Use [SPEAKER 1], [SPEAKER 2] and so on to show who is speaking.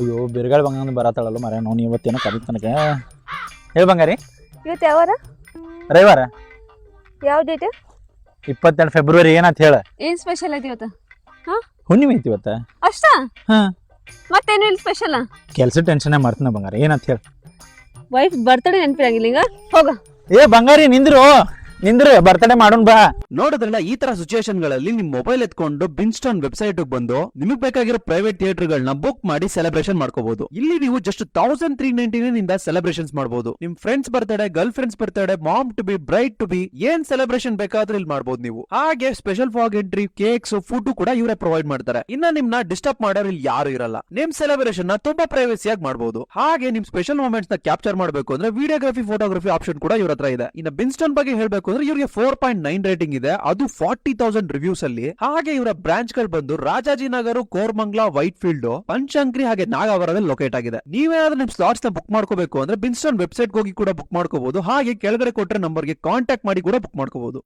[SPEAKER 1] ಅಯ್ಯೋ ಬಿರುಗಾಳಿ ಬಂಗಂದು ಬರತ್ತಾಳಲ್ಲ ಮರ ನೋವು ಇವತ್ತೇನೋ ಕರೀತ ತನಕ ಹೇಳಿ ಬಂಗಾರಿ.
[SPEAKER 2] ಇವತ್ತು ಯಾವಾರ?
[SPEAKER 1] ರವಿವಾರ
[SPEAKER 2] ಯಾವ ಡೇಟ್?
[SPEAKER 1] 22 ಫೆಬ್ರವರಿ. ಏನಂತ ಹೇಳ?
[SPEAKER 2] ಏನ್ ಸ್ಪೆಷಲ್ ಐತಿ ಇವತ್ತು?
[SPEAKER 1] ಹುಣ್ಣಿಮೆ ಐತಿ ಇವತ್ತ.
[SPEAKER 2] ಅಷ್ಟ?
[SPEAKER 1] ಹಾ,
[SPEAKER 2] ಮತ್ತೇನು ಇಲ್ಲ ಸ್ಪೆಷಲ್?
[SPEAKER 1] ಕೆಲ್ಸ ಟೆನ್ಷನ್ ಮಾಡ್ತೀನ ಬಂಗಾರಿ. ಏನಂತ ಹೇಳ?
[SPEAKER 2] ವೈಫ್ ಬರ್ತಡೇ ನೆನಪಿರಂಗಿಲ್ಲ ಈಗ ಹೋಗ.
[SPEAKER 1] ಏ ಬಂಗಾರಿ ನಿಂದ್ರು ಬರ್ತಡೇ ಮಾಡೋಣ ಬಾ.
[SPEAKER 3] ನೋಡಿದ್ರಲ್ಲ, ಈ ತರ ಸಿಚುಯೇಷನ್ ಗಳಲ್ಲಿ ನಿಮ್ ಮೊಬೈಲ್ ಎತ್ಕೊಂಡು ಬಿನ್ಸ್ಟೋನ್ ವೆಬ್ಸೈಟ್ ಬಂದು ನಿಮಗ್ ಬೇಕಾಗಿರೋ ಪ್ರೈವೇಟ್ ಥಿಯೇಟರ್ ಗಳನ್ನ ಬುಕ್ ಮಾಡಿ ಸೆಲೆಬ್ರೇಷನ್ ಮಾಡ್ಕೋಬಹುದು. ಇಲ್ಲಿ ನೀವು ಜಸ್ಟ್ 1399 ಇಂದ ಸೆಲೆಬ್ರೇಷನ್ಸ್ ಮಾಡಬಹುದು. ನಿಮ್ friends birthday, girl friends birthday, mom to be, bride to be, ಏನ್ ಸೆಲೆಬ್ರೇಷನ್ ಬೇಕಾದ್ರೂ ಇಲ್ಲಿ ಮಾಡಬಹುದು ನೀವು. ಹಾಗೆ special fog entry, cakes, food ಕೂಡ ಇವರೇ ಪ್ರೊವೈಡ್ ಮಾಡ್ತಾರೆ. ಇನ್ನ ನಿಮ್ನ ಡಿಸ್ಟರ್ಬ್ ಮಾಡೋರು ಇಲ್ಲಿ ಯಾರು ಇರಲ್ಲ. ನಿಮ್ ಸೆಲೆಬ್ರೇಷನ್ ನ ತುಂಬಾ ಪ್ರೈವಸಿಯಾಗಿ ಮಾಡಬಹುದು. ಹಾಗೆ ನಿಮ್ ಸ್ಪೆಷಲ್ ಮೂಮೆಂಟ್ಸ್ ನ ಕ್ಯಾಪ್ಚರ್ ಮಾಡಬೇಕು ಅಂದ್ರೆ ವಿಡಿಯೋಗ್ರಫಿ, ಫೋಟೋಗ್ರಫಿ ಆಪ್ಷನ್ ಕೂಡ ಇವ್ರ ಹತ್ರ ಇದೆ. ಇನ್ನ ಬಿನ್ಸ್ಟೋನ್ ಬಗ್ಗೆ ಹೇಳ್ಬೇಕು ಅಂದ್ರೆ ಇವ್ರಿಗೆ 4.9 ರೇಟಿಂಗ್ ಇದೆ, ಅದು 40,000 ರಿವ್ಯೂಸ್ ಅಲ್ಲಿ. ಹಾಗೆ ಇವರ ಬ್ರಾಂಚ್ ಗಳು ಬಂದು ರಾಜಾಜಿನಗರ, ಕೋರ್ಮಂಗ್ಲಾ, ವೈಟ್ ಫೀಲ್ಡ್, ಪಂಚಂಕ್ರಿ ಹಾಗೆ ನಾಗವರದಲ್ಲಿ ಲೊಕೇಟ್ ಆಗಿದೆ. ನೀವೇನಾದ್ರೂ ನಿಮ್ ಸ್ಲಾಟ್ಸ್ ನ ಬುಕ್ ಮಾಡ್ಕೋಬೇಕು ಅಂದ್ರೆ ಬಿನ್ಸ್ಟೋನ್ ವೆಬ್ಸೈಟ್ ಹೋಗಿ ಕೂಡ ಬುಕ್ ಮಾಡ್ಕೋಬಹುದು. ಹಾಗೆ ಕೆಳಗಡೆ ಕೊಟ್ಟರೆ ನಂಬರ್ಗೆ ಕಾಂಟ್ಯಾಕ್ಟ್ ಮಾಡಿ ಕೂಡ ಬುಕ್ ಮಾಡ್ಕೋಬಹುದು.